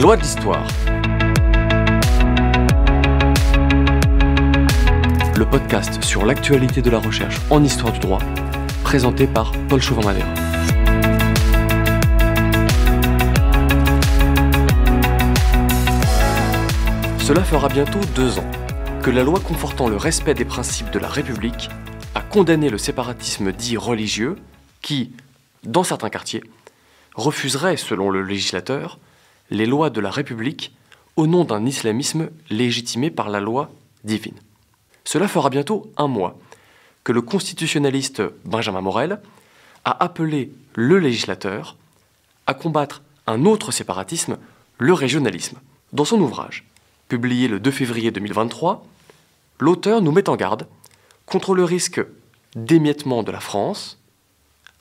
lois de l'histoire. Le podcast sur l'actualité de la recherche en histoire du droit, présenté par Paul Chauvin-Madère. Cela fera bientôt 2 ans que la loi confortant le respect des principes de la République a condamné le séparatisme dit religieux qui, dans certains quartiers, refuserait, selon le législateur, les lois de la République au nom d'un islamisme légitimé par la loi divine. Cela fera bientôt 1 mois que le constitutionnaliste Benjamin Morel a appelé le législateur à combattre un autre séparatisme, le régionalisme. Dans son ouvrage, publié le 2 février 2023, l'auteur nous met en garde contre le risque d'émiettement de la France,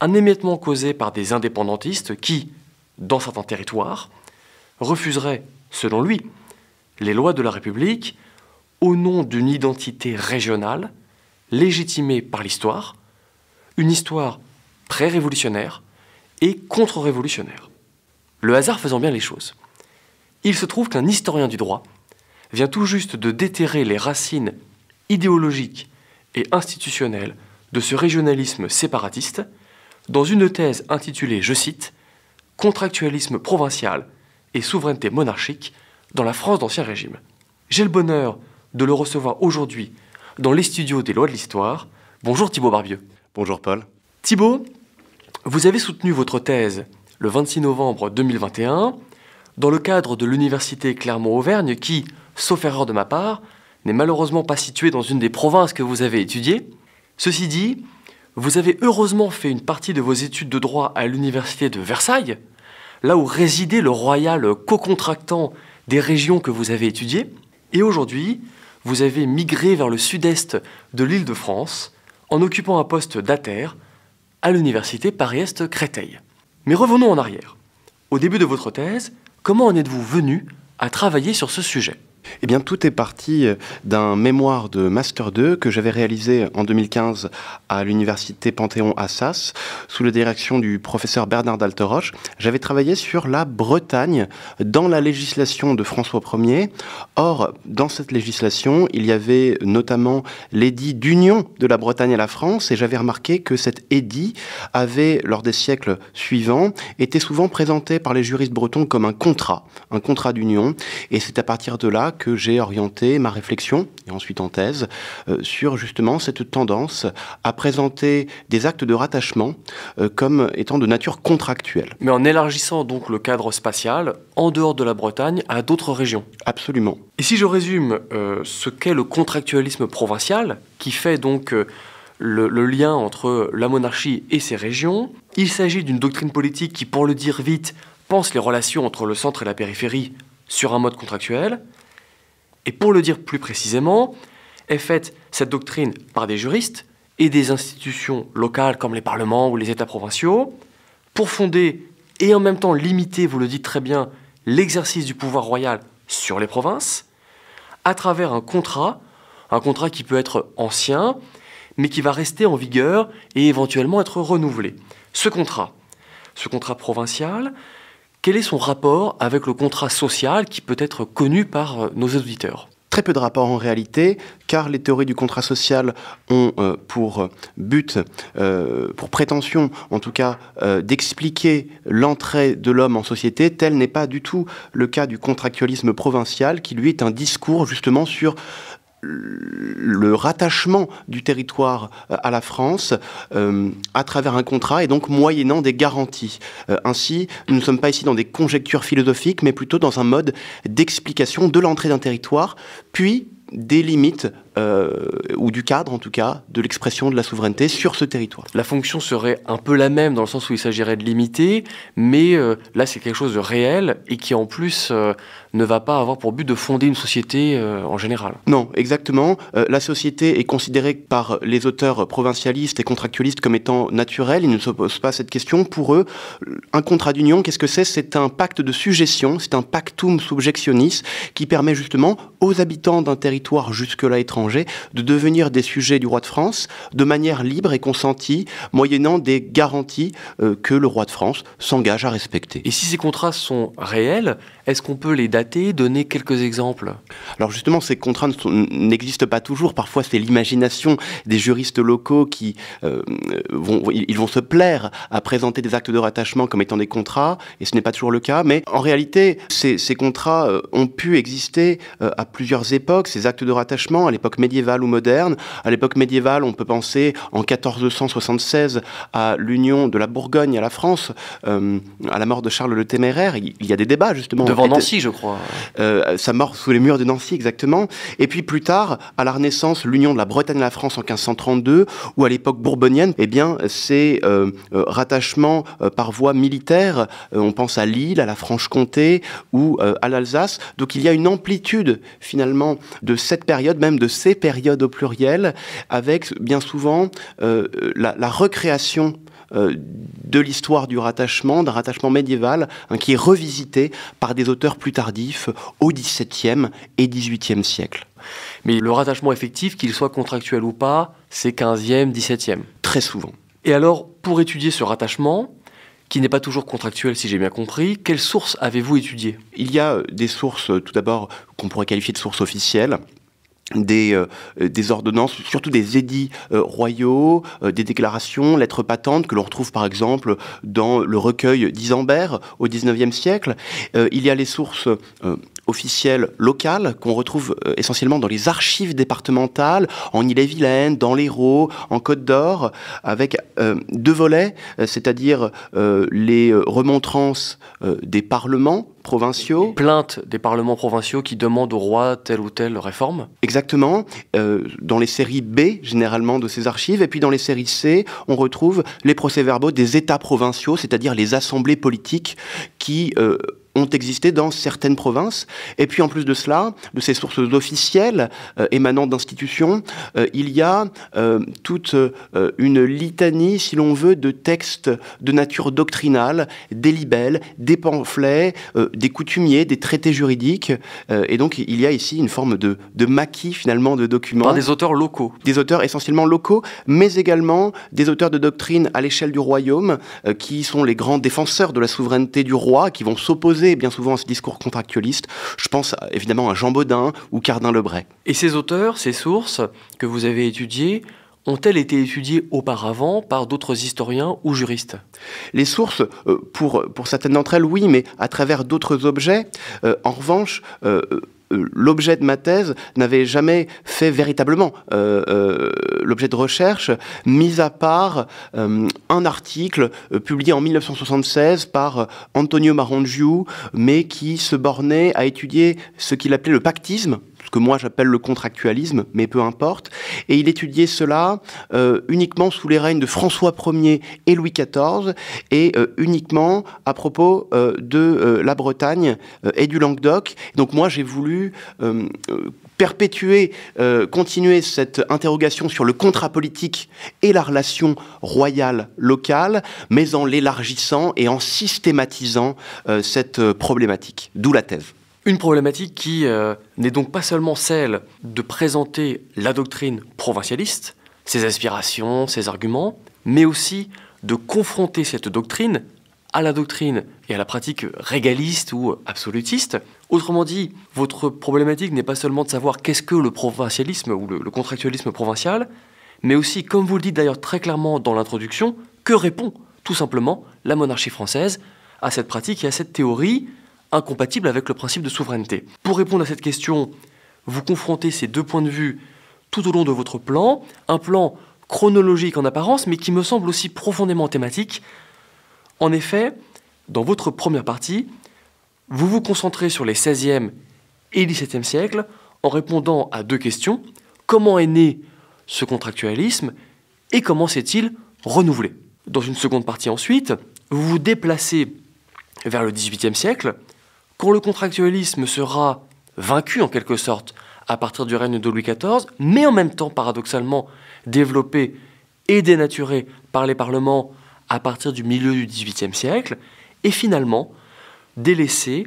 un émiettement causé par des indépendantistes qui, dans certains territoires, refuseraient, selon lui, les lois de la République au nom d'une identité régionale légitimée par l'histoire, une histoire pré-révolutionnaire et contre-révolutionnaire. Le hasard faisant bien les choses, il se trouve qu'un historien du droit vient tout juste de déterrer les racines idéologiques et institutionnelles de ce régionalisme séparatiste dans une thèse intitulée, je cite, « Contractualisme provincial et souveraineté monarchique dans la France d'Ancien Régime ». J'ai le bonheur de le recevoir aujourd'hui dans les studios des lois de l'histoire. Bonjour Thibaut Barbieux. Bonjour Paul. Thibaut, vous avez soutenu votre thèse le 26 novembre 2021 dans le cadre de l'université Clermont-Auvergne qui, sauf erreur de ma part, n'est malheureusement pas située dans une des provinces que vous avez étudiées. Ceci dit, vous avez heureusement fait une partie de vos études de droit à l'université de Versailles, là où résidait le royal co-contractant des régions que vous avez étudiées, et aujourd'hui, vous avez migré vers le sud-est de l'Île-de-France en occupant un poste d'ATER à l'université Paris-Est Créteil. Mais revenons en arrière. Au début de votre thèse, comment en êtes-vous venu à travailler sur ce sujet ? Eh bien, tout est parti d'un mémoire de Master 2 que j'avais réalisé en 2015 à l'université Panthéon-Assas, sous la direction du professeur Bernard d'Alteroche. J'avais travaillé sur la Bretagne dans la législation de François Ier. Or, dans cette législation, il y avait notamment l'édit d'union de la Bretagne à la France, et j'avais remarqué que cet édit avait, lors des siècles suivants, été souvent présenté par les juristes bretons comme un contrat d'union, et c'est à partir de là que j'ai orienté ma réflexion, et ensuite en thèse, sur justement cette tendance à présenter des actes de rattachement comme étant de nature contractuelle. Mais en élargissant donc le cadre spatial, en dehors de la Bretagne, à d'autres régions. Absolument. Et si je résume ce qu'est le contractualisme provincial, qui fait donc le lien entre la monarchie et ses régions, il s'agit d'une doctrine politique qui, pour le dire vite, pense les relations entre le centre et la périphérie sur un mode contractuel. Et pour le dire plus précisément, est faite cette doctrine par des juristes et des institutions locales comme les parlements ou les États provinciaux pour fonder et en même temps limiter, vous le dites très bien, l'exercice du pouvoir royal sur les provinces à travers un contrat qui peut être ancien mais qui va rester en vigueur et éventuellement être renouvelé. Ce contrat provincial, quel est son rapport avec le contrat social qui peut être connu par nos auditeurs ? Très peu de rapport en réalité, car les théories du contrat social ont pour but, pour prétention en tout cas, d'expliquer l'entrée de l'homme en société. Tel n'est pas du tout le cas du contractualisme provincial, qui lui est un discours justement sur le rattachement du territoire à la France à travers un contrat et donc moyennant des garanties. Ainsi, nous ne sommes pas ici dans des conjectures philosophiques, mais plutôt dans un mode d'explication de l'entrée d'un territoire, puis des limites, ou du cadre en tout cas, de l'expression de la souveraineté sur ce territoire. La fonction serait un peu la même dans le sens où il s'agirait de limiter, mais là c'est quelque chose de réel et qui en plus ne va pas avoir pour but de fonder une société en général. Non, exactement. La société est considérée par les auteurs provincialistes et contractualistes comme étant naturelle. Ils ne se posent pas cette question. Pour eux, un contrat d'union, qu'est-ce que c'est ? C'est un pacte de sujétion, c'est un pactum subjectionis qui permet justement aux habitants d'un territoire jusque-là étranger de devenir des sujets du roi de France de manière libre et consentie, moyennant des garanties que le roi de France s'engage à respecter. Et si ces contrats sont réels, Est-ce qu'on peut les dater, donner quelques exemples? Alors justement, ces contraintes n'existent pas toujours. Parfois, c'est l'imagination des juristes locaux qui vont se plaire à présenter des actes de rattachement comme étant des contrats, et ce n'est pas toujours le cas. Mais en réalité, ces contrats ont pu exister à plusieurs époques, ces actes de rattachement, à l'époque médiévale ou moderne. À l'époque médiévale, on peut penser en 1476 à l'union de la Bourgogne à la France, à la mort de Charles le Téméraire. Il y a des débats, justement. Devant Nancy, je crois. Sa mort sous les murs de Nancy, exactement. Et puis plus tard, à la Renaissance, l'union de la Bretagne à la France en 1532, ou à l'époque bourbonienne, eh bien, c'est rattachement par voie militaire. On pense à Lille, à la Franche-Comté ou à l'Alsace. Donc il y a une amplitude, finalement, de cette période, même de ces périodes au pluriel, avec bien souvent la recréation de l'histoire du rattachement, d'un rattachement médiéval, qui est revisité par des auteurs plus tardifs au XVIIe et XVIIIe siècle. Mais le rattachement effectif, qu'il soit contractuel ou pas, c'est 15e, 17e. Très souvent. Et alors, pour étudier ce rattachement, qui n'est pas toujours contractuel si j'ai bien compris, quelles sources avez-vous étudiées? Il y a des sources, tout d'abord, qu'on pourrait qualifier de sources officielles, des ordonnances, surtout des édits royaux, des déclarations, lettres patentes que l'on retrouve par exemple dans le recueil d'Isambert au XIXe siècle. Il y a les sources officielles locales qu'on retrouve essentiellement dans les archives départementales, en Ille-et-Vilaine, dans l'Hérault, en Côte d'Or, avec deux volets, c'est-à-dire les remontrances des parlements provinciaux. Plaintes des parlements provinciaux qui demandent au roi telle ou telle réforme. Exactement. Dans les séries B, généralement, de ces archives. Et puis dans les séries C, on retrouve les procès-verbaux des États provinciaux, c'est-à-dire les assemblées politiques qui ont existé dans certaines provinces. Et puis en plus de cela, de ces sources officielles émanant d'institutions, il y a toute une litanie, si l'on veut, de textes de nature doctrinale, des libelles, des pamphlets, des coutumiers, des traités juridiques. Et donc il y a ici une forme de maquis finalement de documents. Par des auteurs locaux. Des auteurs essentiellement locaux, mais également des auteurs de doctrine à l'échelle du royaume, qui sont les grands défenseurs de la souveraineté du roi, qui vont s'opposer bien souvent à ce discours contractualiste. Je pense évidemment à Jean Bodin ou Cardin-Lebray. Et ces auteurs, ces sources que vous avez étudiées, ont-elles été étudiées auparavant par d'autres historiens ou juristes? Les sources, pour certaines d'entre elles, oui, mais à travers d'autres objets. En revanche, l'objet de ma thèse n'avait jamais fait véritablement l'objet de recherche, mis à part un article publié en 1976 par Antonio Marongiu, mais qui se bornait à étudier ce qu'il appelait le pactisme, ce que moi j'appelle le contractualisme, mais peu importe. Et il étudiait cela uniquement sous les règnes de François Ier et Louis XIV, et uniquement à propos de la Bretagne et du Languedoc. Donc moi j'ai voulu perpétuer, continuer cette interrogation sur le contrat politique et la relation royale locale, mais en l'élargissant et en systématisant cette problématique. D'où la thèse. Une problématique qui n'est donc pas seulement celle de présenter la doctrine provincialiste, ses aspirations, ses arguments, mais aussi de confronter cette doctrine à la doctrine et à la pratique régaliste ou absolutiste. Autrement dit, votre problématique n'est pas seulement de savoir qu'est-ce que le provincialisme ou le contractualisme provincial, mais aussi, comme vous le dites d'ailleurs très clairement dans l'introduction, que répond tout simplement la monarchie française à cette pratique et à cette théorie incompatible avec le principe de souveraineté. Pour répondre à cette question, vous confrontez ces deux points de vue tout au long de votre plan, un plan chronologique en apparence, mais qui me semble aussi profondément thématique. En effet, dans votre première partie, vous vous concentrez sur les XVIe et XVIIe siècles en répondant à deux questions. Comment est né ce contractualisme et comment s'est-il renouvelé? Dans une seconde partie ensuite, vous vous déplacez vers le XVIIIe siècle, quand le contractualisme sera vaincu en quelque sorte à partir du règne de Louis XIV, mais en même temps paradoxalement développé et dénaturé par les parlements à partir du milieu du XVIIIe siècle, et finalement délaissé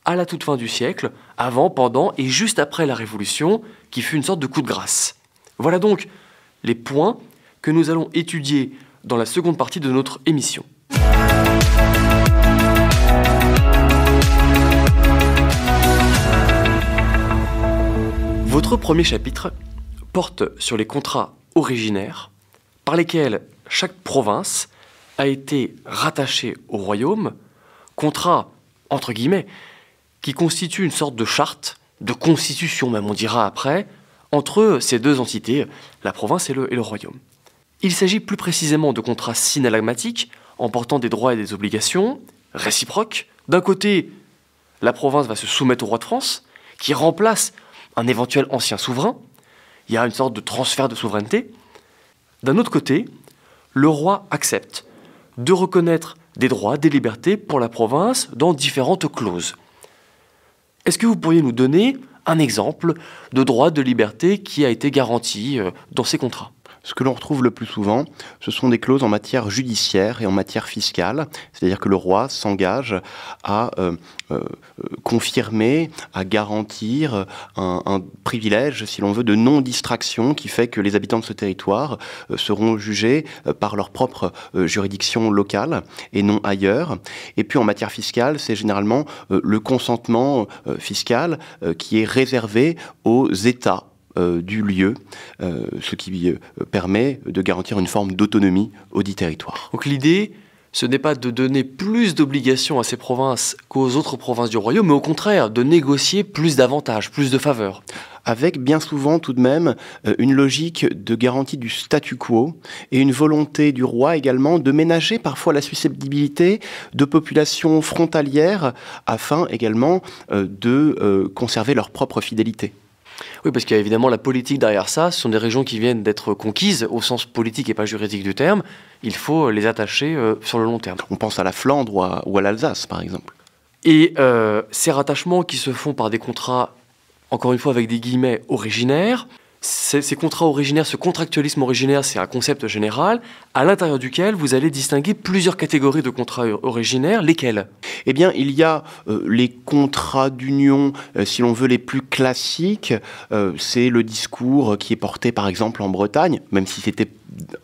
à la toute fin du siècle, avant, pendant et juste après la Révolution, qui fut une sorte de coup de grâce. Voilà donc les points que nous allons étudier dans la seconde partie de notre émission. Votre premier chapitre porte sur les contrats originaires par lesquels chaque province a été rattachée au royaume, contrats entre guillemets, qui constituent une sorte de charte, de constitution même on dira après, entre ces deux entités, la province et le royaume. Il s'agit plus précisément de contrats synalagmatiques, emportant des droits et des obligations réciproques. D'un côté, la province va se soumettre au roi de France, qui remplace un éventuel ancien souverain. Il y a une sorte de transfert de souveraineté. D'un autre côté, le roi accepte de reconnaître des droits, des libertés pour la province dans différentes clauses. Est-ce que vous pourriez nous donner un exemple de droit de liberté qui a été garanti dans ces contrats ? Ce que l'on retrouve le plus souvent, ce sont des clauses en matière judiciaire et en matière fiscale, c'est-à-dire que le roi s'engage à confirmer, à garantir un privilège, si l'on veut, de non-distraction qui fait que les habitants de ce territoire seront jugés par leur propre juridiction locale et non ailleurs. Et puis en matière fiscale, c'est généralement le consentement fiscal qui est réservé aux États du lieu, ce qui permet de garantir une forme d'autonomie au dit territoire. Donc l'idée, ce n'est pas de donner plus d'obligations à ces provinces qu'aux autres provinces du royaume, mais au contraire, de négocier plus d'avantages, plus de faveurs. Avec bien souvent tout de même une logique de garantie du statu quo et une volonté du roi également de ménager parfois la susceptibilité de populations frontalières afin également de conserver leur propre fidélité. Oui, parce qu'il y a évidemment la politique derrière ça. Ce sont des régions qui viennent d'être conquises au sens politique et pas juridique du terme. Il faut les attacher sur le long terme. On pense à la Flandre ou à l'Alsace, par exemple. Et ces rattachements qui se font par des contrats, encore une fois avec des guillemets, originaires, ces contrats originaires, ce contractualisme originaire, c'est un concept général à l'intérieur duquel vous allez distinguer plusieurs catégories de contrats originaires. Lesquels ? Eh bien, il y a les contrats d'union, si l'on veut, les plus classiques. C'est le discours qui est porté, par exemple, en Bretagne, même si c'était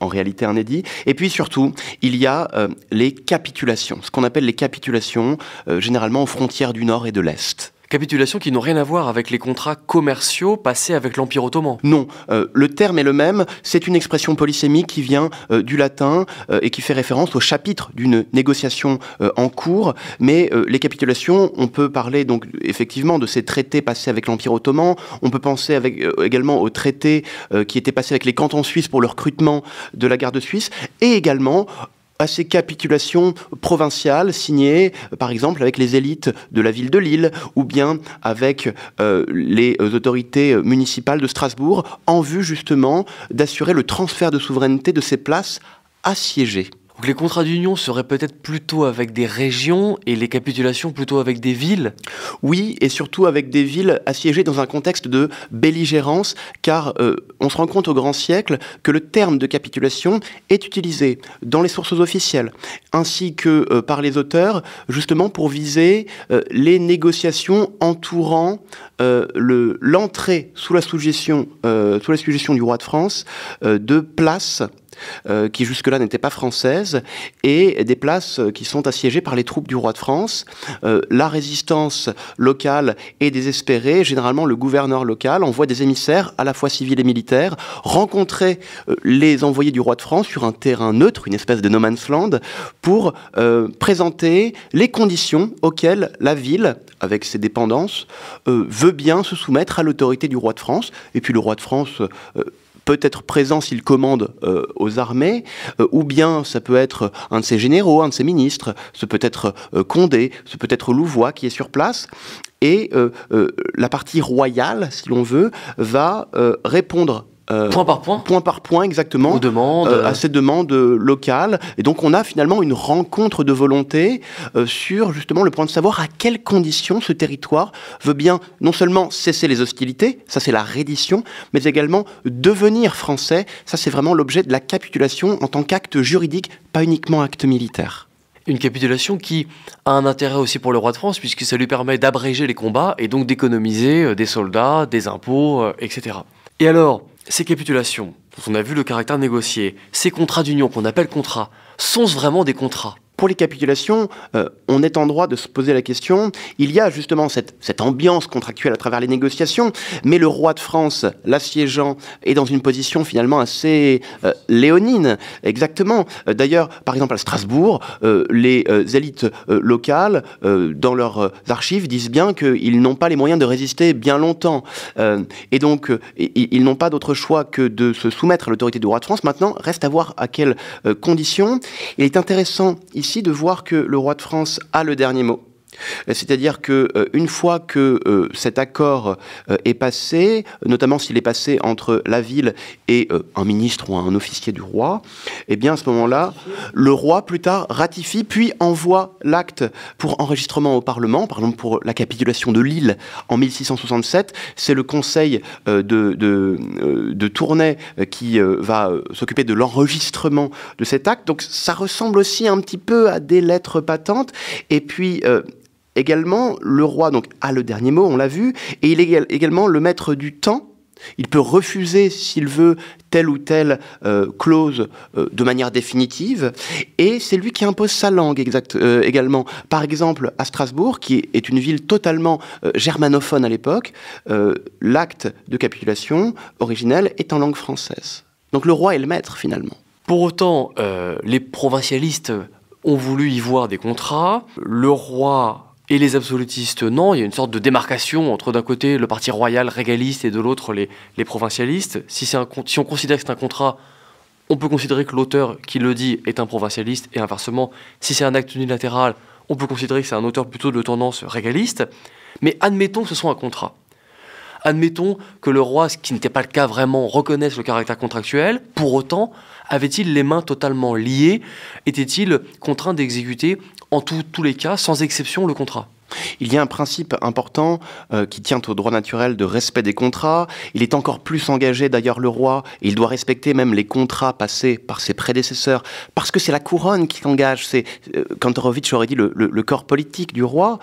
en réalité un édit. Et puis surtout, il y a les capitulations, ce qu'on appelle les capitulations, généralement aux frontières du Nord et de l'Est. Capitulations qui n'ont rien à voir avec les contrats commerciaux passés avec l'Empire ottoman. Non, le terme est le même, c'est une expression polysémique qui vient du latin et qui fait référence au chapitre d'une négociation en cours, mais les capitulations, on peut parler donc effectivement de ces traités passés avec l'Empire ottoman, on peut penser également aux traités qui étaient passés avec les cantons suisses pour le recrutement de la garde suisse, et également à ces capitulations provinciales signées, par exemple, avec les élites de la ville de Lille ou bien avec les autorités municipales de Strasbourg, en vue justement d'assurer le transfert de souveraineté de ces places assiégées. Donc les contrats d'union seraient peut-être plutôt avec des régions et les capitulations plutôt avec des villes ? Oui, et surtout avec des villes assiégées dans un contexte de belligérance, car on se rend compte au grand siècle que le terme de capitulation est utilisé dans les sources officielles, ainsi que par les auteurs, justement pour viser les négociations entourant l'entrée sous la suggestion du roi de France de places qui jusque-là n'étaient pas françaises, et des places qui sont assiégées par les troupes du roi de France. La résistance locale est désespérée. Généralement, le gouverneur local envoie des émissaires, à la fois civils et militaires, rencontrer les envoyés du roi de France sur un terrain neutre, une espèce de no man's land, pour présenter les conditions auxquelles la ville, avec ses dépendances, veut bien se soumettre à l'autorité du roi de France. Et puis le roi de France peut être présent s'il commande aux armées, ou bien ça peut être un de ses généraux, un de ses ministres, ce peut être Condé, ce peut être Louvois qui est sur place, et la partie royale, si l'on veut, va répondre point par point, exactement, aux demandes, à ces demandes locales. Et donc on a finalement une rencontre de volonté sur justement le point de savoir à quelles conditions ce territoire veut bien non seulement cesser les hostilités, ça c'est la reddition, mais également devenir français. Ça c'est vraiment l'objet de la capitulation en tant qu'acte juridique, pas uniquement acte militaire. Une capitulation qui a un intérêt aussi pour le roi de France, puisque ça lui permet d'abréger les combats et donc d'économiser des soldats, des impôts, etc. Et alors, ces capitulations, dont on a vu le caractère négocié, ces contrats d'union qu'on appelle contrats, sont-ce vraiment des contrats ? Pour les capitulations, on est en droit de se poser la question, il y a justement cette ambiance contractuelle à travers les négociations, mais le roi de France, l'assiégeant, est dans une position finalement assez léonine, exactement. D'ailleurs, par exemple à Strasbourg, les élites locales, dans leurs archives, disent bien qu'ils n'ont pas les moyens de résister bien longtemps. Et donc, ils n'ont pas d'autre choix que de se soumettre à l'autorité du roi de France. Maintenant, reste à voir à quelles conditions. Il est intéressant ici de voir que le roi de France a le dernier mot. C'est-à-dire qu'une fois que cet accord est passé, notamment s'il est passé entre la ville et un ministre ou un officier du roi, eh bien à ce moment-là, le roi plus tard ratifie puis envoie l'acte pour enregistrement au Parlement. Par exemple, pour la capitulation de Lille en 1667, c'est le conseil de Tournai qui va s'occuper de l'enregistrement de cet acte. Donc ça ressemble aussi un petit peu à des lettres patentes. Et puis également, le roi donc, a le dernier mot, on l'a vu, et il est également le maître du temps. Il peut refuser, s'il veut, telle ou telle clause de manière définitive, et c'est lui qui impose sa langue également. Par exemple, à Strasbourg, qui est une ville totalement germanophone à l'époque, l'acte de capitulation originel est en langue française. Donc le roi est le maître, finalement. Pour autant, les provincialistes ont voulu y voir des contrats. Le roi et les absolutistes, non. Il y a une sorte de démarcation entre, d'un côté, le parti royal régaliste et de l'autre, les provincialistes. Si on considère que c'est un contrat, on peut considérer que l'auteur qui le dit est un provincialiste, et inversement, si c'est un acte unilatéral, on peut considérer que c'est un auteur plutôt de tendance régaliste. Mais admettons que ce soit un contrat. Admettons que le roi, ce qui n'était pas le cas vraiment, reconnaisse le caractère contractuel. Pour autant, avait-il les mains totalement liées? Était-il contraint d'exécuter en tous les cas, sans exception, le contrat? Il y a un principe important qui tient au droit naturel de respect des contrats. Il est encore plus engagé, d'ailleurs, le roi, et il doit respecter même les contrats passés par ses prédécesseurs, parce que c'est la couronne qui l'engage. C'est, Kantorowicz aurait dit, le corps politique du roi.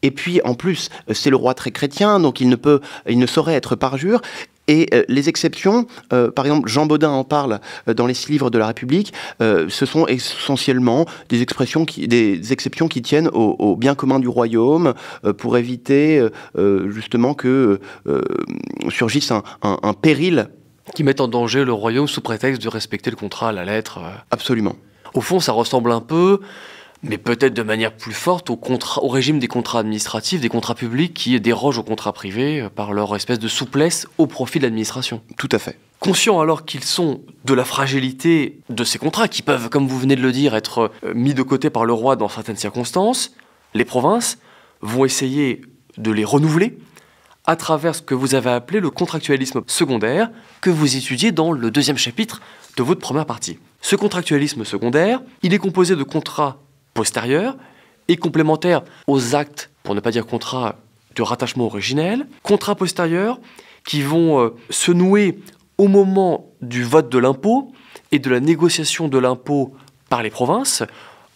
Et puis, en plus, c'est le roi très chrétien, donc il ne saurait être parjure. Et les exceptions, par exemple, Jean Bodin en parle dans les 6 livres de la République, ce sont essentiellement des exceptions qui tiennent au bien commun du royaume, pour éviter justement que surgisse un péril. Qui met en danger le royaume sous prétexte de respecter le contrat à la lettre. Absolument. Au fond, ça ressemble un peu, mais peut-être de manière plus forte, au régime des contrats administratifs, des contrats publics qui dérogent aux contrats privés par leur espèce de souplesse au profit de l'administration. Tout à fait. Conscients alors qu'ils sont de la fragilité de ces contrats, qui peuvent, comme vous venez de le dire, être mis de côté par le roi dans certaines circonstances, les provinces vont essayer de les renouveler à travers ce que vous avez appelé le contractualisme secondaire, que vous étudiez dans le 2e chapitre de votre première partie. Ce contractualisme secondaire, il est composé de contrats postérieurs et complémentaires aux actes, pour ne pas dire contrats, de rattachement originel, contrats postérieurs qui vont se nouer au moment du vote de l'impôt et de la négociation de l'impôt par les provinces,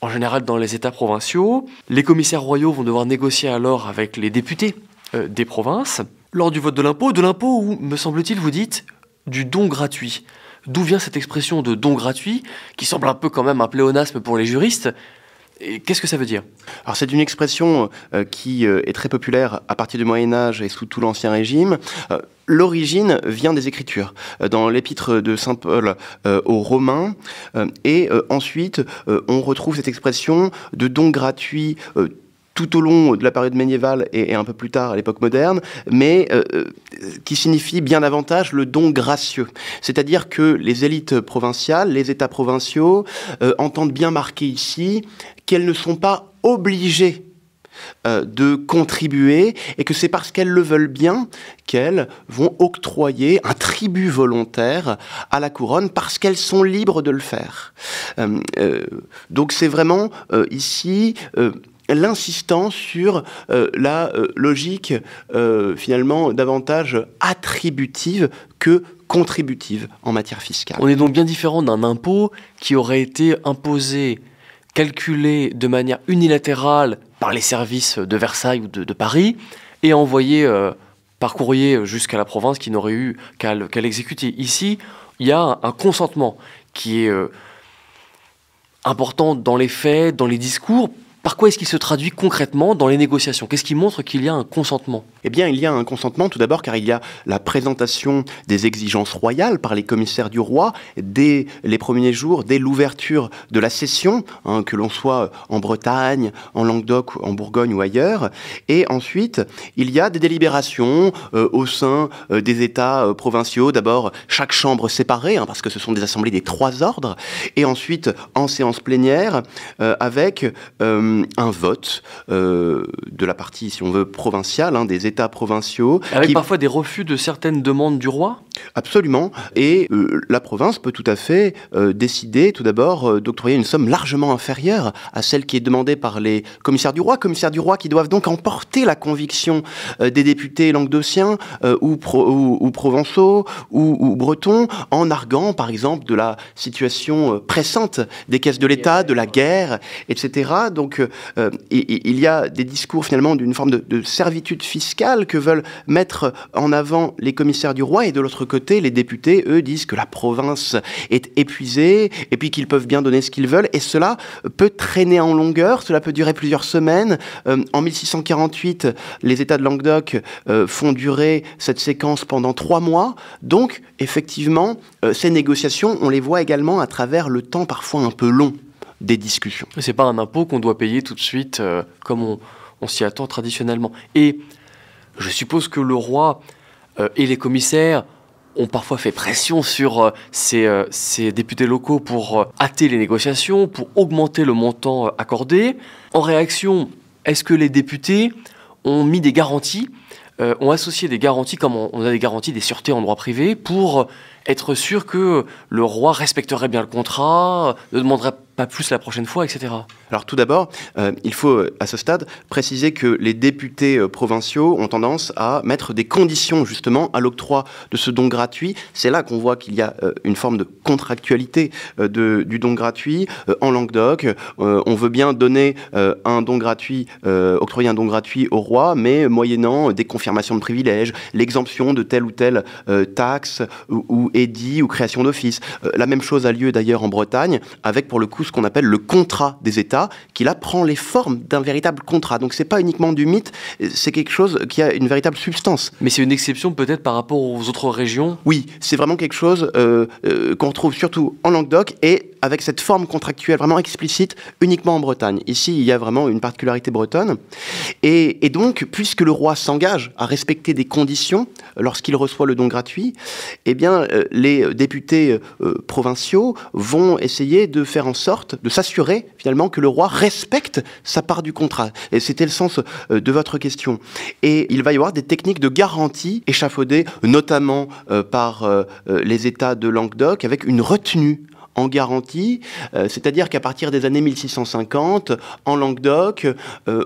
en général dans les États provinciaux. Les commissaires royaux vont devoir négocier alors avec les députés des provinces, lors du vote de l'impôt où, me semble-t-il, vous dites du don gratuit. D'où vient cette expression de don gratuit, qui semble un peu quand même un pléonasme pour les juristes? Et qu'est-ce que ça veut dire? Alors c'est une expression qui est très populaire à partir du Moyen-Âge et sous tout l'Ancien Régime. L'origine vient des Écritures, dans l'épître de Saint Paul aux Romains, et ensuite on retrouve cette expression de don gratuit tout au long de la période médiévale et un peu plus tard à l'époque moderne, mais qui signifie bien davantage le don gracieux. C'est-à-dire que les élites provinciales, les États provinciaux, entendent bien marquer ici qu'elles ne sont pas obligées de contribuer, et que c'est parce qu'elles le veulent bien qu'elles vont octroyer un tribut volontaire à la couronne, parce qu'elles sont libres de le faire. Donc c'est vraiment ici l'insistance sur la logique finalement davantage attributive que contributive en matière fiscale. On est donc bien différent d'un impôt qui aurait été imposé, calculé de manière unilatérale par les services de Versailles ou de Paris, et envoyé par courrier jusqu'à la province qui n'aurait eu qu'à l'exécuter. Ici, il y a un consentement qui est important dans les faits, dans les discours. Par quoi est-ce qu'il se traduit concrètement dans les négociations? Qu'est-ce qui montre qu'il y a un consentement? Eh bien, il y a un consentement tout d'abord car il y a la présentation des exigences royales par les commissaires du roi dès les premiers jours, dès l'ouverture de la session, que l'on soit en Bretagne, en Languedoc, en Bourgogne ou ailleurs. Et ensuite, il y a des délibérations au sein des États provinciaux. D'abord, chaque chambre séparée, parce que ce sont des assemblées des 3 ordres. Et ensuite, en séance plénière, avec un vote de la partie, si on veut, provinciale, des États provinciaux. Avec parfois des refus de certaines demandes du roi? Absolument. Et la province peut tout à fait décider, tout d'abord, d'octroyer une somme largement inférieure à celle qui est demandée par les commissaires du roi qui doivent donc emporter la conviction des députés languedociens ou provençaux ou bretons, en arguant, par exemple, de la situation pressante des caisses de l'État, de la guerre, etc. Donc, il y a des discours, finalement, d'une forme de servitude fiscale que veulent mettre en avant les commissaires du roi, et de l'autre côté, les députés, eux, disent que la province est épuisée et puis qu'ils peuvent bien donner ce qu'ils veulent, et cela peut traîner en longueur, cela peut durer plusieurs semaines. En 1648, les États de Languedoc font durer cette séquence pendant 3 mois, donc effectivement, ces négociations, on les voit également à travers le temps parfois un peu long des discussions. C'est pas un impôt qu'on doit payer tout de suite, comme on s'y attend traditionnellement. Et je suppose que le roi et les commissaires ont parfois fait pression sur ces députés locaux pour hâter les négociations, pour augmenter le montant accordé. En réaction, est-ce que les députés ont mis des garanties, ont associé des garanties, comme on a des garanties des sûretés en droit privé, pour être sûr que le roi respecterait bien le contrat, ne demanderait pas plus la prochaine fois, etc. Alors tout d'abord, il faut à ce stade préciser que les députés provinciaux ont tendance à mettre des conditions justement à l'octroi de ce don gratuit. C'est là qu'on voit qu'il y a une forme de contractualité du don gratuit. En Languedoc, on veut bien donner un don gratuit, octroyer un don gratuit au roi, mais moyennant des confirmations de privilèges, l'exemption de telle ou telle taxe ou édit ou création d'office. La même chose a lieu d'ailleurs en Bretagne, avec pour le coup ce qu'on appelle le contrat des États, qui là prend les formes d'un véritable contrat. Donc c'est pas uniquement du mythe, c'est quelque chose qui a une véritable substance. Mais c'est une exception peut-être par rapport aux autres régions? Oui, c'est vraiment quelque chose qu'on retrouve surtout en Languedoc, et avec cette forme contractuelle vraiment explicite uniquement en Bretagne. Ici, il y a vraiment une particularité bretonne. Et donc, puisque le roi s'engage à respecter des conditions lorsqu'il reçoit le don gratuit, eh bien, les députés provinciaux vont essayer de faire en sorte de s'assurer finalement que le roi respecte sa part du contrat. Et c'était le sens de votre question. Et il va y avoir des techniques de garantie échafaudées, notamment par les États de Languedoc, avec une retenue en garantie, c'est-à-dire qu'à partir des années 1650, en Languedoc,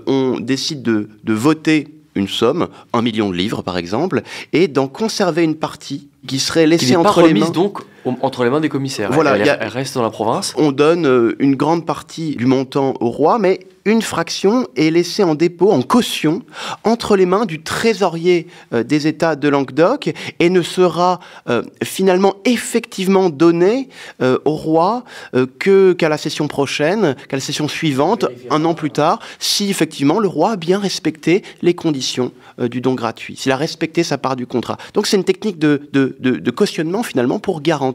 on décide de voter une somme, 1 million de livres par exemple, et d'en conserver une partie qui serait laissée entre les mains. Donc entre les mains des commissaires. Voilà, elle reste dans la province. On donne une grande partie du montant au roi, mais une fraction est laissée en dépôt, en caution, entre les mains du trésorier des États de Languedoc, et ne sera finalement effectivement donnée au roi qu'à la session prochaine, qu'à la session suivante, un an plus tard, si effectivement le roi a bien respecté les conditions du don gratuit, s'il a respecté sa part du contrat. Donc c'est une technique de cautionnement finalement pour garantir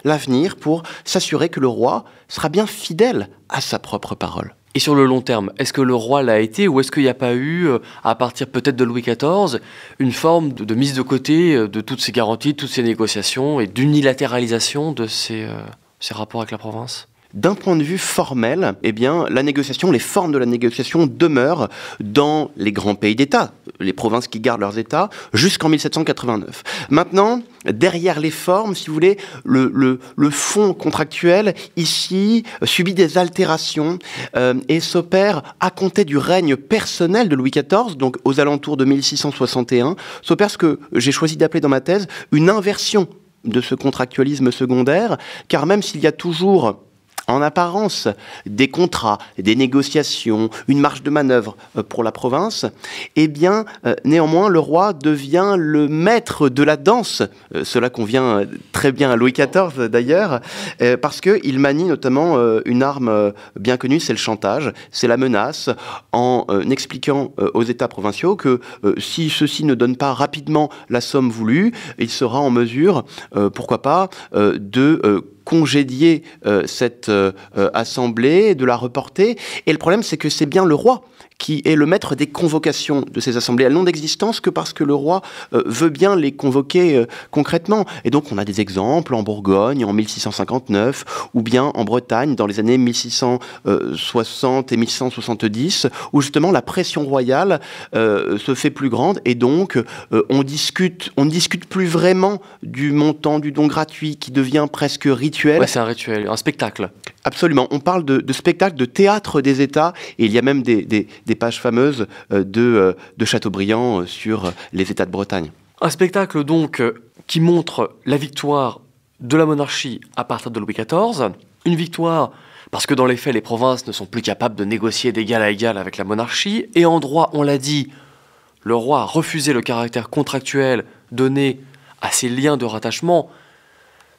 l'avenir, pour s'assurer que le roi sera bien fidèle à sa propre parole. Et sur le long terme, est-ce que le roi l'a été, ou est-ce qu'il n'y a pas eu, à partir peut-être de Louis XIV, une forme de mise de côté de toutes ces garanties, de toutes ces négociations, et d'unilatéralisation de ces rapports avec la province ? D'un point de vue formel, eh bien, la négociation, les formes de la négociation demeurent dans les grands pays d'État, les provinces qui gardent leurs États, jusqu'en 1789. Maintenant, derrière les formes, si vous voulez, le fond contractuel, ici, subit des altérations et s'opère à compter du règne personnel de Louis XIV, donc aux alentours de 1661, s'opère ce que j'ai choisi d'appeler dans ma thèse une inversion de ce contractualisme secondaire, car même s'il y a toujours en apparence des contrats, des négociations, une marge de manœuvre pour la province, eh bien, néanmoins, le roi devient le maître de la danse. Cela convient très bien à Louis XIV, d'ailleurs, parce qu'il manie notamment une arme bien connue, c'est le chantage, c'est la menace, en expliquant aux États provinciaux que si ceux-ci ne donnent pas rapidement la somme voulue, il sera en mesure, pourquoi pas, de congédier cette assemblée, de la reporter. Et le problème, c'est que c'est bien le roi qui est le maître des convocations de ces assemblées. Elles n'ont d'existence que parce que le roi veut bien les convoquer concrètement. Et donc on a des exemples en Bourgogne en 1659, ou bien en Bretagne dans les années 1660 et 1670, où justement la pression royale se fait plus grande, et donc on ne discute plus vraiment du montant du don gratuit qui devient presque rituel. Ouais, c'est un rituel, un spectacle. Absolument, on parle de spectacle, de théâtre des États, et il y a même des pages fameuses de Chateaubriand sur les États de Bretagne. Un spectacle donc qui montre la victoire de la monarchie à partir de Louis XIV, une victoire parce que dans les faits les provinces ne sont plus capables de négocier d'égal à égal avec la monarchie, et en droit, on l'a dit, le roi a refusé le caractère contractuel donné à ces liens de rattachement,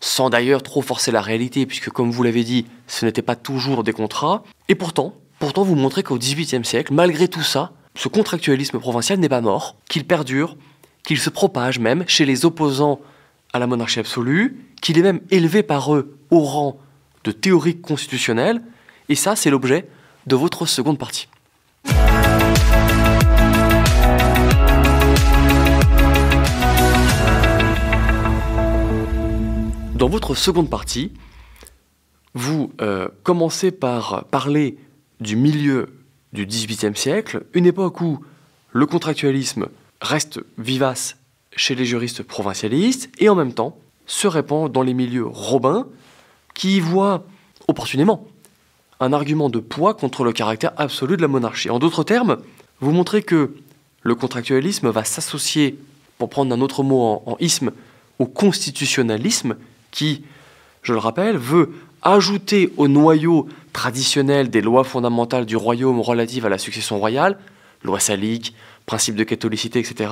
sans d'ailleurs trop forcer la réalité, puisque comme vous l'avez dit, ce n'était pas toujours des contrats. Et pourtant vous montrez qu'au XVIIIe siècle, malgré tout ça, ce contractualisme provincial n'est pas mort, qu'il perdure, qu'il se propage même chez les opposants à la monarchie absolue, qu'il est même élevé par eux au rang de théorie constitutionnelle, et ça, c'est l'objet de votre seconde partie. Dans votre seconde partie, vous commencez par parler du milieu du XVIIIe siècle, une époque où le contractualisme reste vivace chez les juristes provincialistes et en même temps se répand dans les milieux robins qui y voient opportunément un argument de poids contre le caractère absolu de la monarchie. En d'autres termes, vous montrez que le contractualisme va s'associer, pour prendre un autre mot en isme, au constitutionnalisme qui, je le rappelle, veut ajouter au noyau traditionnel des lois fondamentales du royaume relatives à la succession royale, loi salique, principe de catholicité, etc.,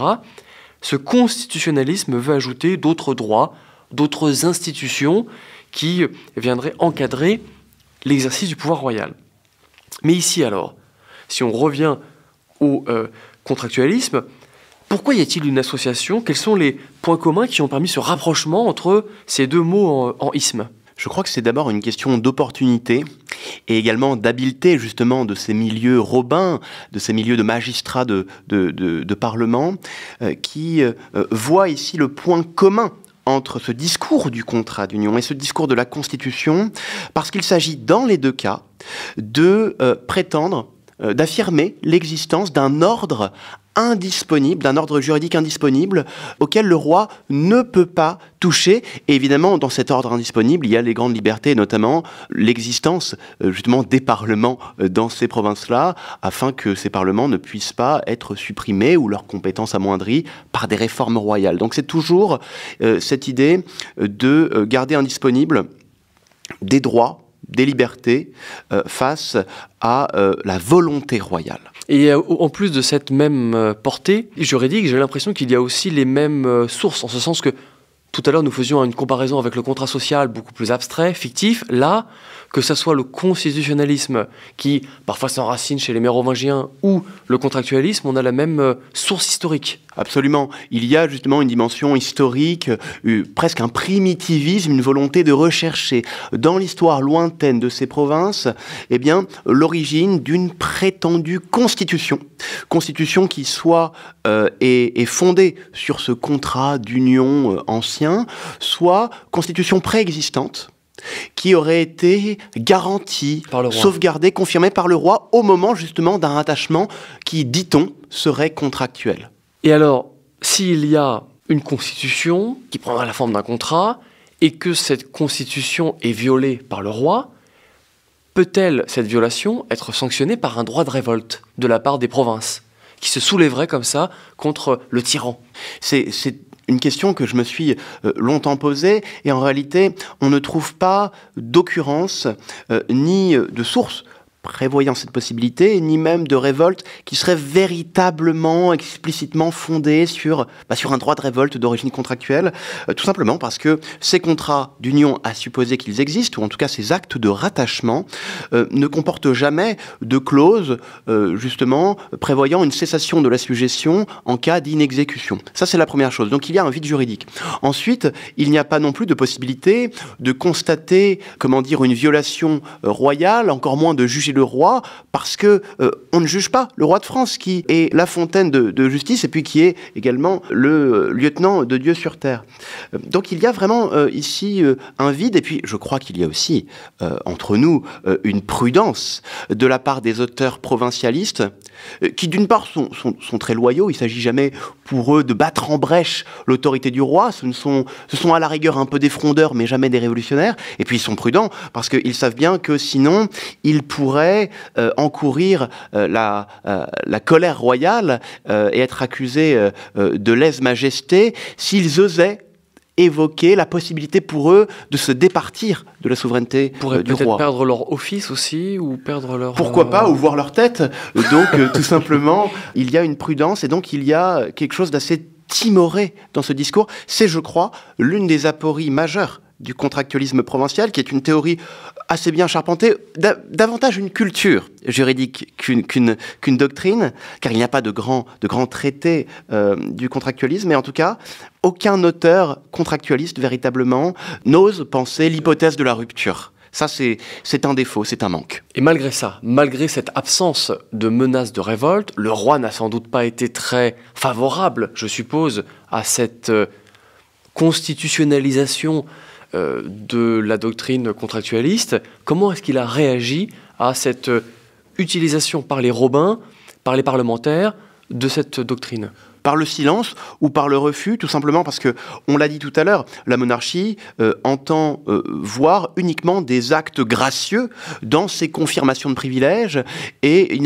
ce constitutionnalisme veut ajouter d'autres droits, d'autres institutions qui viendraient encadrer l'exercice du pouvoir royal. Mais ici alors, si on revient au contractualisme, pourquoi y a-t-il une association? Quels sont les points communs qui ont permis ce rapprochement entre ces deux mots en isme? Je crois que c'est d'abord une question d'opportunité et également d'habileté justement de ces milieux robins, de ces milieux de magistrats de parlement qui voient ici le point commun entre ce discours du contrat d'union et ce discours de la Constitution, parce qu'il s'agit dans les deux cas de prétendre, d'affirmer l'existence d'un ordre indisponible, d'un ordre juridique indisponible auquel le roi ne peut pas toucher. Et évidemment, dans cet ordre indisponible, il y a les grandes libertés, notamment l'existence justement des parlements dans ces provinces-là, afin que ces parlements ne puissent pas être supprimés ou leurs compétences amoindries par des réformes royales. Donc c'est toujours cette idée de garder indisponible des droits, des libertés face à la volonté royale. Et en plus de cette même portée juridique, j'ai l'impression qu'il y a aussi les mêmes sources, en ce sens que tout à l'heure nous faisions une comparaison avec le contrat social beaucoup plus abstrait, fictif. Là, que ce soit le constitutionnalisme qui parfois s'enracine chez les mérovingiens ou le contractualisme, on a la même source historique. Absolument. Il y a justement une dimension historique, presque un primitivisme, une volonté de rechercher dans l'histoire lointaine de ces provinces, eh bien, l'origine d'une prétendue constitution. Constitution qui soit est fondée sur ce contrat d'union ancien, soit constitution préexistante, qui aurait été garantie, sauvegardée, confirmée par le roi au moment justement d'un rattachement qui, dit-on, serait contractuel. Et alors, s'il y a une constitution qui prendra la forme d'un contrat et que cette constitution est violée par le roi, peut-elle, cette violation, être sanctionnée par un droit de révolte de la part des provinces, qui se soulèveraient comme ça contre le tyran? C'est une question que je me suis longtemps posée, et en réalité, on ne trouve pas d'occurrence ni de source prévoyant cette possibilité, ni même de révolte qui serait véritablement, explicitement fondée sur un droit de révolte d'origine contractuelle, tout simplement parce que ces contrats d'union, à supposer qu'ils existent, ou en tout cas ces actes de rattachement, ne comportent jamais de clause, justement, prévoyant une cessation de l'assujection en cas d'inexécution. Ça, c'est la première chose. Donc, il y a un vide juridique. Ensuite, il n'y a pas non plus de possibilité de constater, une violation royale, encore moins de juger le roi, parce que on ne juge pas le roi de France, qui est la fontaine de justice, et puis qui est également le lieutenant de Dieu sur terre. Donc il y a vraiment ici un vide, et puis je crois qu'il y a aussi entre nous une prudence de la part des auteurs provincialistes, qui d'une part sont très loyaux. Il ne s'agit jamais pour eux de battre en brèche l'autorité du roi. Ce sont à la rigueur un peu des frondeurs, mais jamais des révolutionnaires. Et puis ils sont prudents, parce qu'ils savent bien que sinon ils pourraient encourir la colère royale et être accusés de lèse-majesté s'ils osaient évoquer la possibilité pour eux de se départir de la souveraineté du roi. Peut-être perdre leur office aussi, ou perdre leur... Pourquoi pas, ou voir leur tête. Donc, tout simplement, il y a une prudence, et donc il y a quelque chose d'assez timoré dans ce discours. C'est, je crois, l'une des apories majeures du contractualisme provincial, qui est une théorie assez bien charpentée, davantage une culture juridique qu'une doctrine, car il n'y a pas de grands traités du contractualisme, mais en tout cas, aucun auteur contractualiste véritablement n'ose penser l'hypothèse de la rupture. Ça, c'est un défaut, c'est un manque. Et malgré ça, malgré cette absence de menace de révolte, le roi n'a sans doute pas été très favorable, je suppose, à cette constitutionnalisation de la doctrine contractualiste. Comment est-ce qu'il a réagi à cette utilisation par les Robins, par les parlementaires, de cette doctrine ? Par le silence ou par le refus, tout simplement parce que, on l'a dit tout à l'heure, la monarchie entend voir uniquement des actes gracieux dans ses confirmations de privilèges, et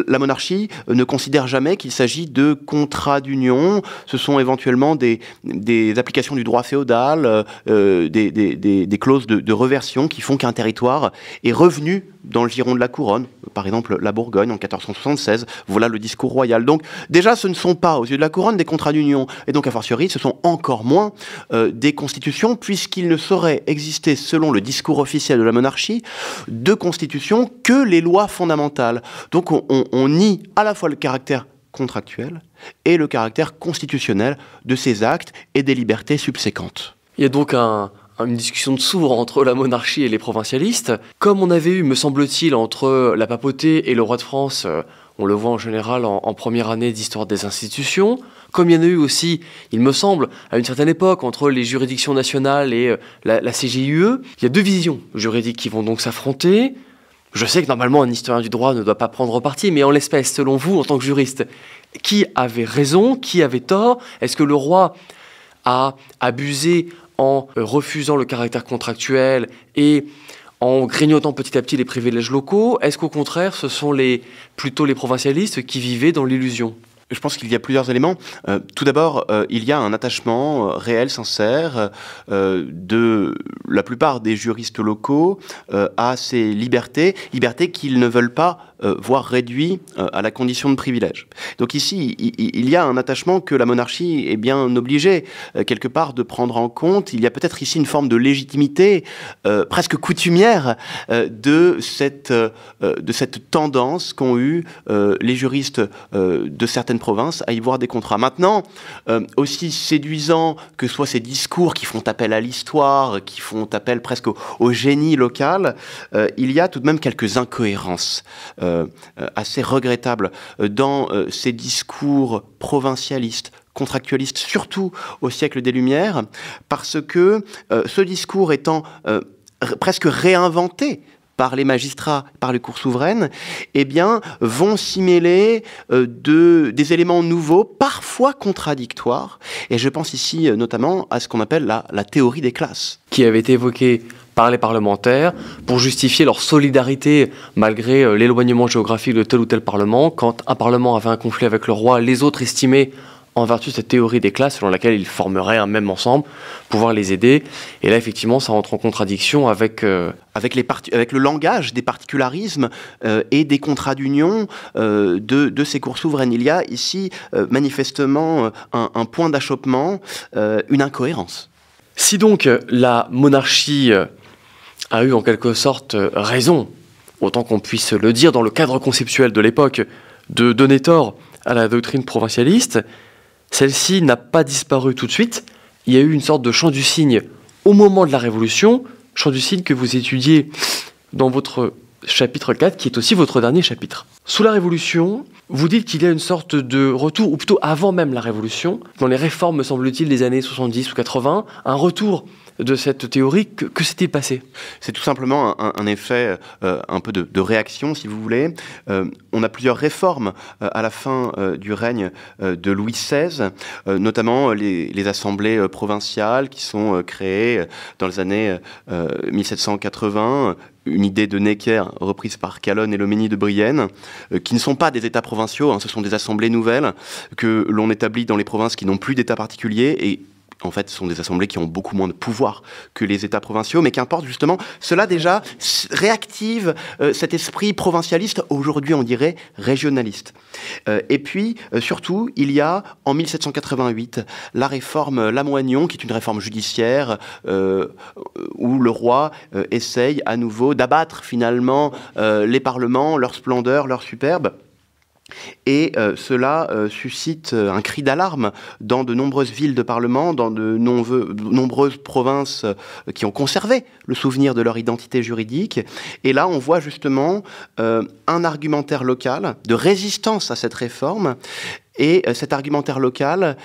la monarchie ne considère jamais qu'il s'agit de contrats d'union. Ce sont éventuellement des applications du droit féodal, des clauses de reversion qui font qu'un territoire est revenu dans le giron de la couronne, par exemple la Bourgogne en 1476, voilà le discours royal. Donc déjà, ce ne sont pas, aux yeux de la couronne, des contrats d'union, et donc a fortiori, ce sont encore moins des constitutions, puisqu'il ne saurait exister, selon le discours officiel de la monarchie, de constitution que les lois fondamentales. Donc on nie à la fois le caractère contractuel et le caractère constitutionnel de ces actes et des libertés subséquentes. Il y a donc une discussion de sourds entre la monarchie et les provincialistes. Comme on avait eu, me semble-t-il, entre la papauté et le roi de France, on le voit en général en première année d'histoire des institutions, comme il y en a eu aussi, il me semble, à une certaine époque, entre les juridictions nationales et la CJUE, il y a deux visions juridiques qui vont donc s'affronter. Je sais que normalement un historien du droit ne doit pas prendre parti, mais en l'espèce, selon vous, en tant que juriste, qui avait raison, qui avait tort? Est-ce que le roi a abusé en refusant le caractère contractuel et en grignotant petit à petit les privilèges locaux? Est-ce qu'au contraire, ce sont plutôt les provincialistes qui vivaient dans l'illusion? Je pense qu'il y a plusieurs éléments. Tout d'abord, il y a un attachement réel, sincère, de la plupart des juristes locaux à ces libertés qu'ils ne veulent pas voir réduites à la condition de privilège. Donc ici, il y a un attachement que la monarchie est bien obligée, quelque part, de prendre en compte. Il y a peut-être ici une forme de légitimité presque coutumière de cette tendance qu'ont eu les juristes de certaines provinces à y voir des contrats. Maintenant, aussi séduisant que soient ces discours qui font appel à l'histoire, qui font appel presque au génie local, il y a tout de même quelques incohérences assez regrettables dans ces discours provincialistes, contractualistes, surtout au siècle des Lumières, parce que ce discours étant presque réinventé par les magistrats, par les cours souveraines, eh bien, vont s'y mêler des éléments nouveaux, parfois contradictoires. Et je pense ici notamment à ce qu'on appelle la théorie des classes. Qui avait été évoquée par les parlementaires pour justifier leur solidarité malgré l'éloignement géographique de tel ou tel parlement. Quand un parlement avait un conflit avec le roi, les autres estimaient, en vertu de cette théorie des classes selon laquelle ils formeraient un même ensemble, pouvoir les aider. Et là, effectivement, ça rentre en contradiction avec... Avec le langage des particularismes et des contrats d'union de ces cours souveraines. Il y a ici manifestement un point d'achoppement, une incohérence. Si donc la monarchie a eu en quelque sorte raison, autant qu'on puisse le dire dans le cadre conceptuel de l'époque, de donner tort à la doctrine provincialiste, celle-ci n'a pas disparu tout de suite. Il y a eu une sorte de chant du cygne au moment de la Révolution, chant du cygne que vous étudiez dans votre chapitre 4, qui est aussi votre dernier chapitre. Sous la Révolution, vous dites qu'il y a une sorte de retour, ou plutôt avant même la Révolution, dans les réformes, me semble-t-il, des années 70 ou 80, un retour de cette théorie. Que s'est-il passé? C'est tout simplement un effet un peu de réaction, si vous voulez. On a plusieurs réformes à la fin du règne de Louis XVI, notamment les assemblées provinciales qui sont créées dans les années 1780, une idée de Necker reprise par Calonne et Loménie de Brienne, qui ne sont pas des États provinciaux, hein, ce sont des assemblées nouvelles que l'on établit dans les provinces qui n'ont plus d'État particulier et en fait, ce sont des assemblées qui ont beaucoup moins de pouvoir que les États provinciaux, mais qu'importe justement, cela déjà réactive cet esprit provincialiste, aujourd'hui on dirait régionaliste. Et puis, surtout, il y a en 1788 la réforme Lamoignon, qui est une réforme judiciaire, où le roi essaye à nouveau d'abattre finalement les parlements, leur splendeur, leur superbe. Et cela suscite un cri d'alarme dans de nombreuses villes de parlement, dans de nombreuses provinces qui ont conservé le souvenir de leur identité juridique. Et là, on voit justement un argumentaire local de résistance à cette réforme. Et cet argumentaire local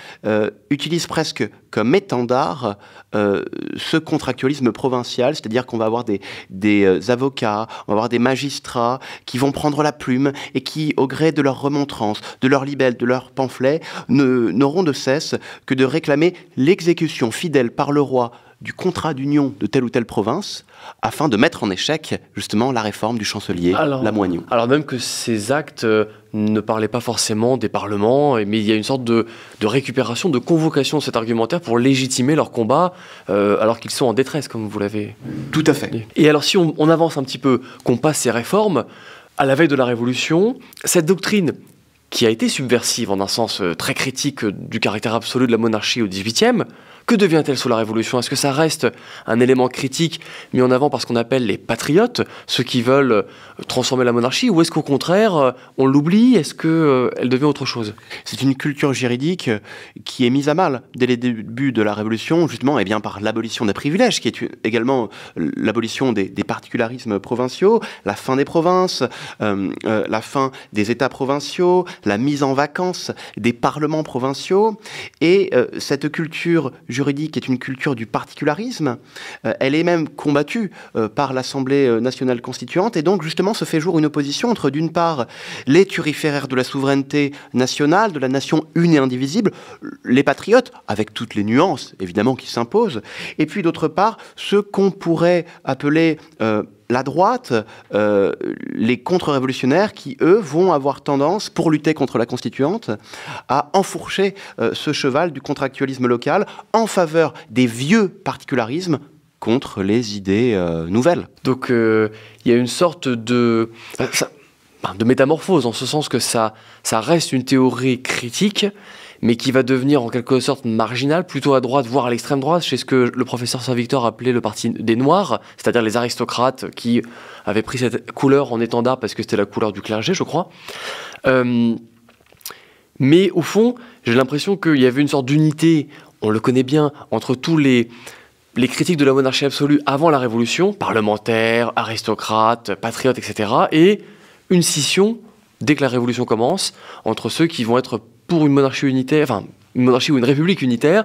utilise presque comme étendard ce contractualisme provincial, c'est-à-dire qu'on va avoir des avocats, on va avoir des magistrats qui vont prendre la plume et qui, au gré de leur remontrance, de leur libelle, de leur pamphlet, n'auront de cesse que de réclamer l'exécution fidèle par le roi du contrat d'union de telle ou telle province, afin de mettre en échec justement la réforme du chancelier Lamoignon. Alors même que ces actes ne parlaient pas forcément des parlements, mais il y a une sorte de récupération, de convocation de cet argumentaire pour légitimer leur combat, alors qu'ils sont en détresse, comme vous l'avez tout à fait dit. Et alors si on avance un petit peu, qu'on passe ces réformes, à la veille de la Révolution, cette doctrine qui a été subversive en un sens très critique du caractère absolu de la monarchie au XVIIIe, que devient-elle sous la Révolution? Est-ce que ça reste un élément critique mis en avant par ce qu'on appelle les patriotes, ceux qui veulent transformer la monarchie, ou est-ce qu'au contraire, on l'oublie? Est-ce qu'elle devient autre chose? C'est une culture juridique qui est mise à mal dès les débuts de la Révolution, justement, et bien par l'abolition des privilèges, qui est également l'abolition des particularismes provinciaux, la fin des provinces, la fin des États provinciaux, la mise en vacances des parlements provinciaux, et cette culture juridique est une culture du particularisme. Elle est même combattue par l'Assemblée nationale constituante, et donc justement se fait jour une opposition entre, d'une part, les turiféraires de la souveraineté nationale, de la nation une et indivisible, les patriotes, avec toutes les nuances évidemment qui s'imposent, et puis d'autre part, ceux qu'on pourrait appeler la droite, les contre-révolutionnaires qui, eux, vont avoir tendance, pour lutter contre la constituante, à enfourcher ce cheval du contractualisme local en faveur des vieux particularismes contre les idées nouvelles. Donc il y a une sorte de métamorphose, en ce sens que ça reste une théorie critique, mais qui va devenir en quelque sorte marginale, plutôt à droite, voire à l'extrême droite, chez ce que le professeur Saint-Victor appelait le parti des Noirs, c'est-à-dire les aristocrates qui avaient pris cette couleur en étendard parce que c'était la couleur du clergé, je crois. Mais au fond, j'ai l'impression qu'il y avait une sorte d'unité, on le connaît bien, entre tous les critiques de la monarchie absolue avant la Révolution, parlementaires, aristocrates, patriotes, etc., et une scission, dès que la Révolution commence, entre ceux qui vont être pour une monarchie unitaire, enfin une monarchie ou une république unitaire,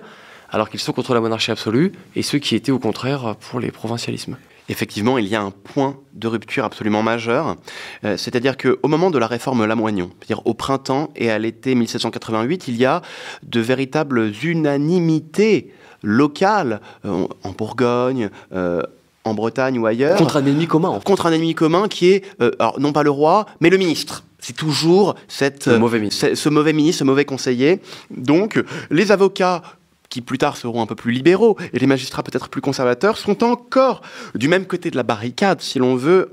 alors qu'ils sont contre la monarchie absolue, et ceux qui étaient au contraire pour les provincialismes. Effectivement, il y a un point de rupture absolument majeur, c'est-à-dire qu'au moment de la réforme Lamoignon, c'est-à-dire au printemps et à l'été 1788, il y a de véritables unanimités locales, en Bourgogne, en Bretagne ou ailleurs. Contre un ennemi commun. En fait. Contre un ennemi commun qui est, alors, non pas le roi, mais le ministre. C'est toujours ce mauvais ministre, ce mauvais conseiller. Donc, les avocats qui plus tard seront un peu plus libéraux, et les magistrats peut-être plus conservateurs, sont encore du même côté de la barricade, si l'on veut,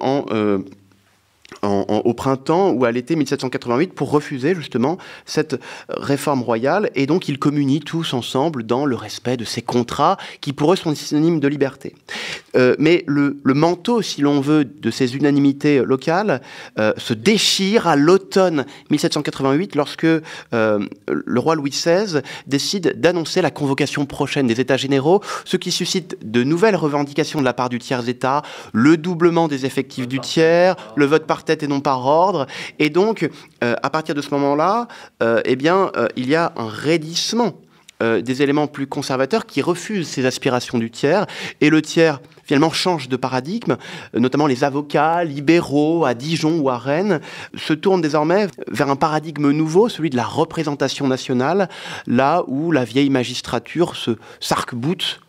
au printemps ou à l'été 1788 pour refuser justement cette réforme royale, et donc ils communient tous ensemble dans le respect de ces contrats qui pour eux sont synonymes de liberté. Mais le manteau, si l'on veut, de ces unanimités locales se déchire à l'automne 1788 lorsque le roi Louis XVI décide d'annoncer la convocation prochaine des États généraux, ce qui suscite de nouvelles revendications de la part du tiers-État, le doublement des effectifs du tiers, le vote par tête et non par ordre, et donc à partir de ce moment-là, il y a un raidissement des éléments plus conservateurs qui refusent ces aspirations du tiers, et le tiers finalement change de paradigme, notamment les avocats libéraux à Dijon ou à Rennes se tournent désormais vers un paradigme nouveau, celui de la représentation nationale, là où la vieille magistrature s'arc-boute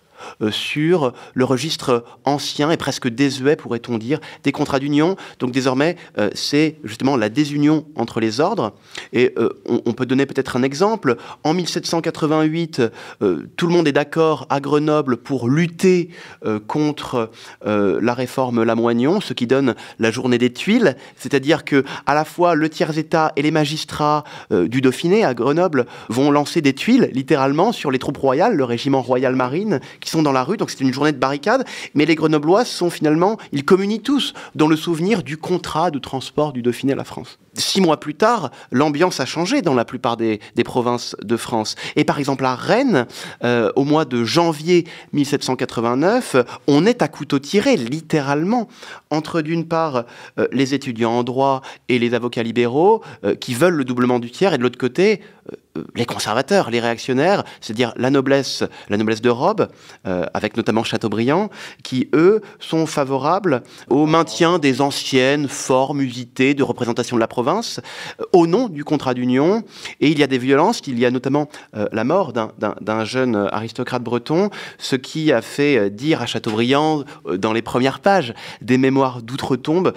sur le registre ancien et presque désuet, pourrait-on dire, des contrats d'union. Donc désormais, c'est justement la désunion entre les ordres. Et on peut donner peut-être un exemple. En 1788, tout le monde est d'accord à Grenoble pour lutter contre la réforme Lamoignon, ce qui donne la journée des Tuiles. C'est-à-dire que à la fois le tiers-État et les magistrats du Dauphiné à Grenoble vont lancer des tuiles, littéralement, sur les troupes royales, le régiment royal marine, qui sont dans la rue, donc c'est une journée de barricade, mais les Grenoblois ils communient tous dans le souvenir du contrat de transport du Dauphiné à la France. 6 mois plus tard, l'ambiance a changé dans la plupart des provinces de France. Et par exemple à Rennes, au mois de janvier 1789, on est à couteau tiré, littéralement, entre d'une part les étudiants en droit et les avocats libéraux qui veulent le doublement du tiers, et de l'autre côté, les conservateurs, les réactionnaires, c'est-à-dire la noblesse de robe, avec notamment Chateaubriand, qui, eux, sont favorables au maintien des anciennes formes usitées de représentation de la province, au nom du contrat d'union. Et il y a des violences, il y a notamment la mort d'un jeune aristocrate breton, ce qui a fait dire à Chateaubriand, dans les premières pages des Mémoires d'Outre-Tombe,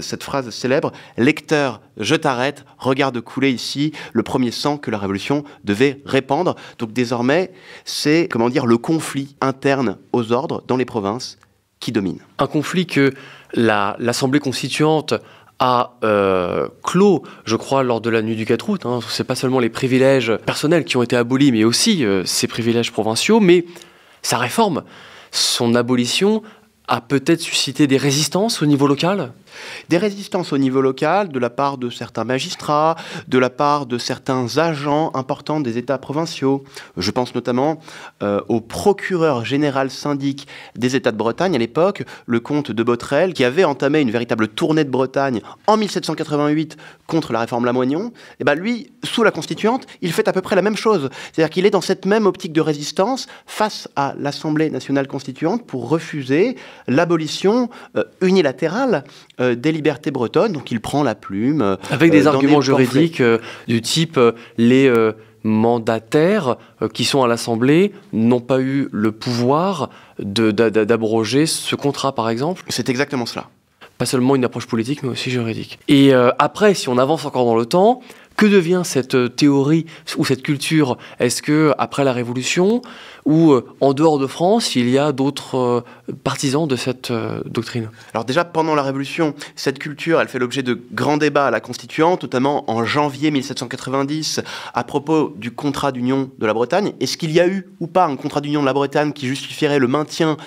cette phrase célèbre « Lecteur, je t'arrête, regarde couler ici le premier sang que la Révolution devait répandre ». Donc désormais, c'est, le conflit interne aux ordres dans les provinces qui domine. Un conflit que l'Assemblée constituante a clos, je crois, lors de la nuit du 4 août. C'est pas seulement les privilèges personnels qui ont été abolis, mais aussi ces privilèges provinciaux. Mais sa réforme, son abolition, a peut-être suscité des résistances au niveau local ? Des résistances au niveau local de la part de certains magistrats, de la part de certains agents importants des États provinciaux. Je pense notamment au procureur général syndic des États de Bretagne à l'époque, le comte de Botrel, qui avait entamé une véritable tournée de Bretagne en 1788 contre la réforme Lamoignon. Et lui, sous la Constituante, il fait à peu près la même chose. C'est-à-dire qu'il est dans cette même optique de résistance face à l'Assemblée nationale constituante pour refuser l'abolition unilatérale des libertés bretonnes. Donc il prend la plume. Avec des arguments juridiques du type les mandataires qui sont à l'Assemblée n'ont pas eu le pouvoir d'abroger ce contrat, par exemple. C'est exactement cela. Pas seulement une approche politique, mais aussi juridique. Et après, si on avance encore dans le temps, que devient cette théorie ou cette culture ? Est-ce que après la Révolution ou en dehors de France, il y a d'autres partisans de cette doctrine ? Alors déjà, pendant la Révolution, cette culture, elle fait l'objet de grands débats à la Constituante, notamment en janvier 1790, à propos du contrat d'union de la Bretagne. Est-ce qu'il y a eu ou pas un contrat d'union de la Bretagne qui justifierait le maintien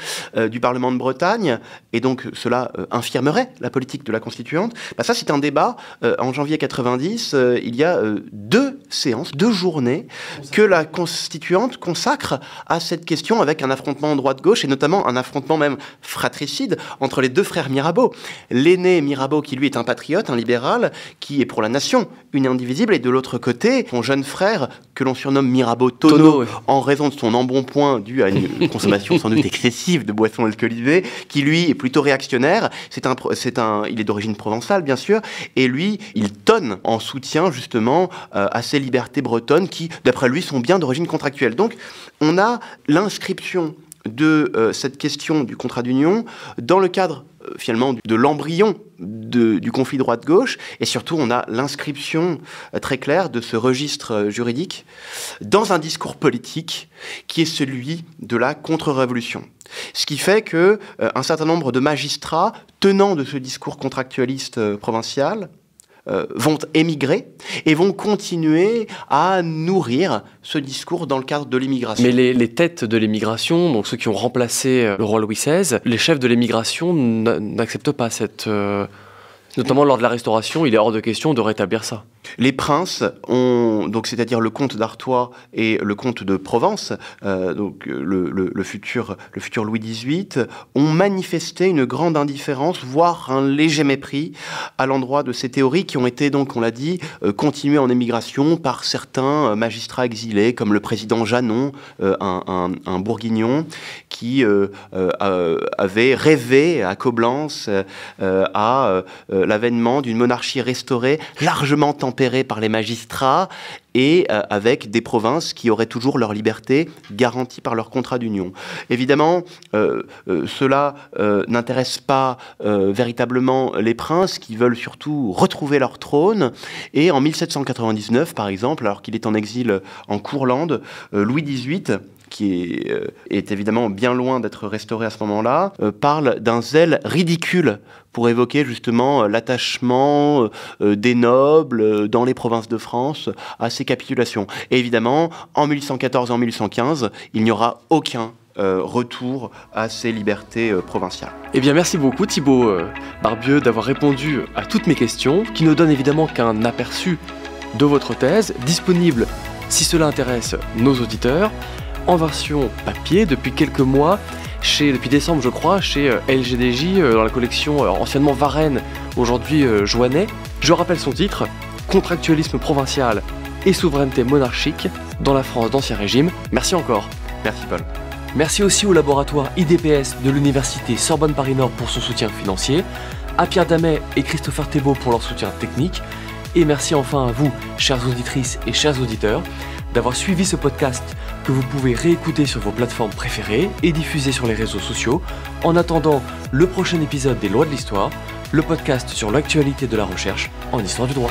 du Parlement de Bretagne, et donc cela infirmerait la politique de la Constituante ? Ça, c'est un débat. En janvier 90, il y a 2 séances, 2 journées que la Constituante consacre à cette question, avec un affrontement droite-gauche, et notamment un affrontement même fratricide entre les 2 frères Mirabeau. L'aîné Mirabeau, qui lui est un patriote, un libéral, qui est pour la nation une indivisible, et de l'autre côté, son jeune frère, que l'on surnomme Mirabeau Tonneau, en raison de son embonpoint dû à une consommation sans doute excessive de boissons alcoolisées, qui lui est plutôt réactionnaire. Il est d'origine provençale, bien sûr, et lui, il tonne en soutien justement à ces libertés bretonnes qui, d'après lui, sont bien d'origine contractuelle. Donc, on a l'inscription de cette question du contrat d'union dans le cadre finalement de l'embryon du conflit droite-gauche, et surtout on a l'inscription très claire de ce registre juridique dans un discours politique qui est celui de la contre-révolution. Ce qui fait que un certain nombre de magistrats tenant de ce discours contractualiste provincial vont émigrer et vont continuer à nourrir ce discours dans le cadre de l'immigration. Mais les têtes de l'émigration, donc ceux qui ont remplacé le roi Louis XVI, les chefs de l'émigration n'acceptent pas cette... Notamment lors de la Restauration, il est hors de question de rétablir ça. Les princes ont, donc c'est-à-dire le comte d'Artois et le comte de Provence, donc le futur Louis XVIII, ont manifesté une grande indifférence, voire un léger mépris à l'endroit de ces théories qui ont été, donc on l'a dit, continuées en émigration par certains magistrats exilés, comme le président Janon, un bourguignon, qui avait rêvé à Coblence à l'avènement d'une monarchie restaurée, largement tempérée par les magistrats et avec des provinces qui auraient toujours leur liberté garantie par leur contrat d'union. Évidemment, cela n'intéresse pas véritablement les princes qui veulent surtout retrouver leur trône. Et en 1799, par exemple, alors qu'il est en exil en Courlande, Louis XVIII, qui est évidemment bien loin d'être restauré à ce moment-là, parle d'un zèle ridicule pour évoquer justement l'attachement des nobles dans les provinces de France à ces capitulations. Et évidemment, en 1814 et en 1815, il n'y aura aucun retour à ces libertés provinciales. Eh bien, merci beaucoup Thibaut Barbieux d'avoir répondu à toutes mes questions, qui ne donnent évidemment qu'un aperçu de votre thèse, disponible, si cela intéresse nos auditeurs, en version papier depuis quelques mois, depuis décembre je crois, chez LGDJ, dans la collection anciennement Varenne, aujourd'hui Joannet. Je rappelle son titre, Contractualisme provincial et souveraineté monarchique dans la France d'Ancien Régime. Merci encore. Merci Paul. Merci aussi au laboratoire IDPS de l'Université Sorbonne Paris-Nord pour son soutien financier, à Pierre Damet et Christopher Thébault pour leur soutien technique, et merci enfin à vous, chères auditrices et chers auditeurs, d'avoir suivi ce podcast que vous pouvez réécouter sur vos plateformes préférées et diffuser sur les réseaux sociaux. En attendant le prochain épisode des Lois de l'Histoire, le podcast sur l'actualité de la recherche en histoire du droit.